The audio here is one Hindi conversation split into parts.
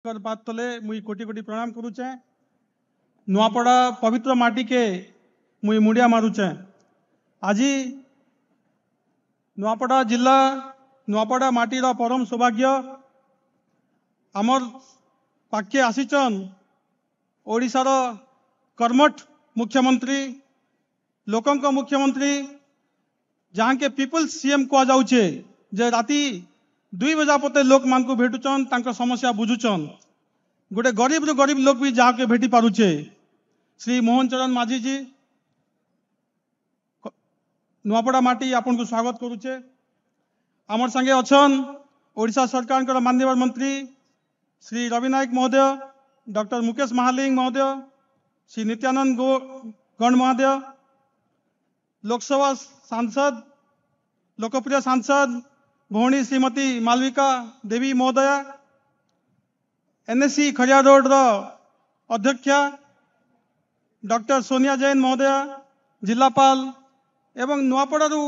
बात तले मुई कोटी कोटी प्रणाम करुचे। नुआपड़ा पवित्र माटी के मुई मुंडिया मारुचे। आज नुआपड़ा जिला नुआपड़ा माटीर परम सौभाग्य आमर पाखे आसीचन ओडिशार कर्मठ मुख्यमंत्री लोकंक मुख्यमंत्री जहाँ के पीपल्स सीएम कह जाऊे जे राति 2 बजा पते लोक मान को भेटुचन तांकर समस्या बुझुचन। गोटे गरीब रु गरीब लोक भी जहाँ के भेटी पारुचे श्री मोहन चरण माझी जी नुआपड़ा माटी आपन को स्वागत करुचे। आमर संगे अच्छन ओडिशा सरकार माननीय मंत्री श्री रवि नायक महोदय, डॉक्टर मुकेश महालिंग महोदय, श्री नित्यानंद गण महोदय, लोकसभा सांसद लोकप्रिय सांसद भौणी श्रीमती मालविका देवी महोदया, एनएससी खरिया रोड अध्यक्षा डॉक्टर सोनिया जैन महोदया, जिलापाल एवं नुआपड़ारू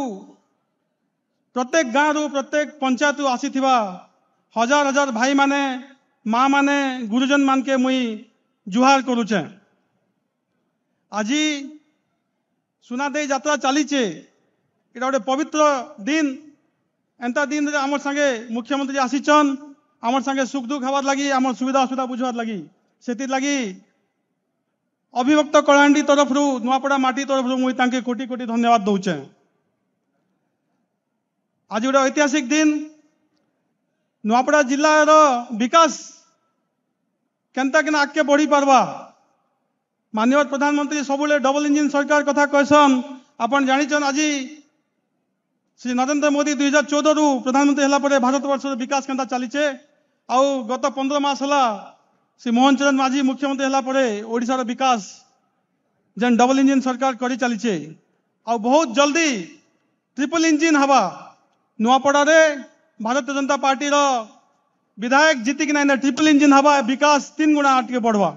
प्रत्येक गाँव रु प्रत्येक पंचायत रु आसीथिबा हजार हजार भाई माने माँ माने गुरुजन मान के मुई जुहार करुचे। आज सुनादे यात्रा चलीचे इटा गोटे पवित्र दिन। एंता दिन रे आमर संगे मुख्यमंत्री आसीचन आमर संगे सुख दुख हबार लगी आमर सुविधा असुविधा बुझवार लगी सेतिर लगी अभिभक्त कलाहांडी तरफ रु नुआपड़ा माटी तरफ रु मुई तांके कोटी कोटी धन्यवाद दउचे। आज गोटे ऐतिहासिक दिन नुआपड़ा जिल्लार विकास केनता केना आगे बढ़ी पारबा। माननीय प्रधानमंत्री सबुले डबल इंजिन सरकार कथा कहसन। आपन जानिचन आज श्री नरेंद्र मोदी 2014 रु प्रधानमंत्री हला परे भारत वर्ष विकास केनता चलीचे आउ गत 15 मास हला श्री मोहन चरण माझी मुख्यमंत्री हला परे ओडिशार विकास जेन डबल इंजिन सरकार करी चलीचे आउ बहुत जल्दी ट्रिपल इंजिन हवा। नुआपड़ा रे भारतीय जनता पार्टी रो विधायक जीति कि ना ट्रिपल इंजिन हवा विकास 3 गुणा आटके बढ़वा।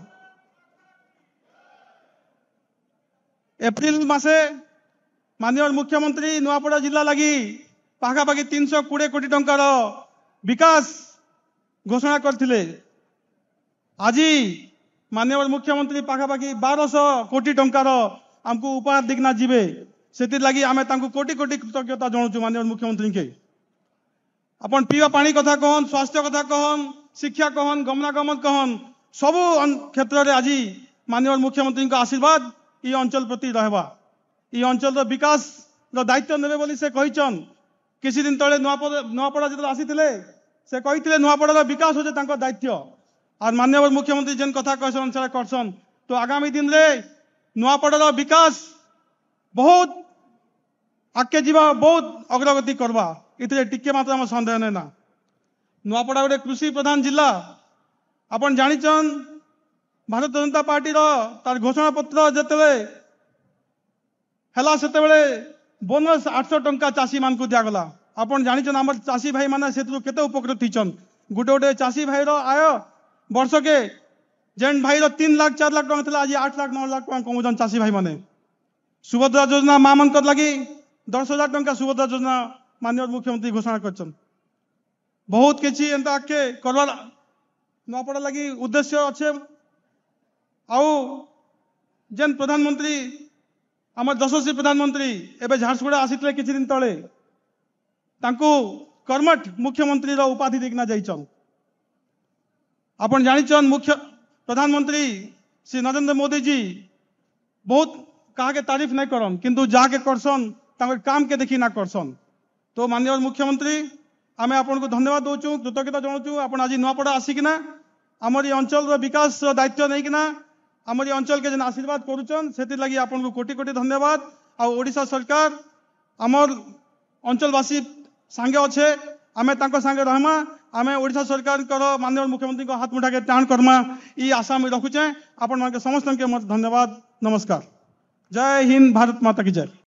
एप्रिल मासे माननीय मुख्यमंत्री नुआपड़ा जिला लगी पाखापाखि 320 कोटी टंकार विकास घोषणा करथिले। आज माननीय मुख्यमंत्री पाखापाखि 1200 कोटी टंकार आमको उपहार दिखना जीवे सेतिर लगी आमे तांको कोटी कोटी कृतज्ञता जणाउछु माननीय मुख्यमंत्री के। अपन पीवा पानी कथा कहन, स्वास्थ्य कथा कहन, शिक्षा कहन, गमनागमन कहन सबु क्षेत्र रे आज माननीय मुख्यमंत्री का आशीर्वाद ये अंचल प्रति रहबा। ये अंचल विकास दायित्व नेबे बोली से कहिचन। किसी दिन तले नुआपड़ा जो आसीथिले से कहिथिले नुआपड़ा विकास होजे तांको दायित्व और माननीय मुख्यमंत्री जेन कथा कहसन से करसन। तो आगामी दिन रे नुआपड़ा विकास बहुत आगे जीवा बहुत अग्रगति करवा इतने टिके मात्र आम सन्देह ना। नुआपड़ा गोटे कृषि प्रधान जिला। आपन जानिचन भारतीय जनता पार्टी तार घोषणा पत्र जेतेबे हला सेतेबेले बोनस 800 टंका चाषी मान को दियागला। आपन जानिचन आमर चाषी भाई माने सेतु केते उपकृत हिचन। गोटे गोटे चाषी भाई आय वर्ष के जेन भाई 3 लाख 4 लाख टंका आज 8 लाख 9 लाख टंका कमौजन चाषी भाई माने। सुभद्रा योजना माँ मन लगी 10,000 टंका सुभद्रा योजना माननीय मुख्यमंत्री घोषणा कर बहुत किसी एंता आगे करवार नुआपड़ा लगी उद्देश्य अच्छे। आउ जेन प्रधानमंत्री आम यशस्वी प्रधानमंत्री एवं झारसुगुड़ा आसीते किसी दिन तले तांको कर्मठ मुख्यमंत्री उपाधि देखना जाइचन। आपन जानिचन मुख्य प्रधानमंत्री श्री नरेंद्र मोदी जी बहुत कहा के तारीफ नहीं करन किंतु जाके करसन तांकर काम के देखी ना करसन। तो माननीय मुख्यमंत्री आम आपन को धन्यवाद दौचु कृतज्ञता जनाऊँ। आप आज नुआपड़ा आसिकिना आमर ये अंचल विकास दायित्व नहीं किना आमर ये अंचल के जेन आशीर्वाद करुचन से लगी आपन को कोटी कोटी धन्यवाद। आ ओडिशा सरकार आमर अंचलवासी सांगे अच्छे आमे तांको सांगे रहमा आमे ओडिशा सरकार माननीय मुख्यमंत्री को हाथ मुठा के टाण करमा ई आशा में रखुचे। आपण समस्त के धन्यवाद। नमस्कार। जय हिंद। भारत माता की जय।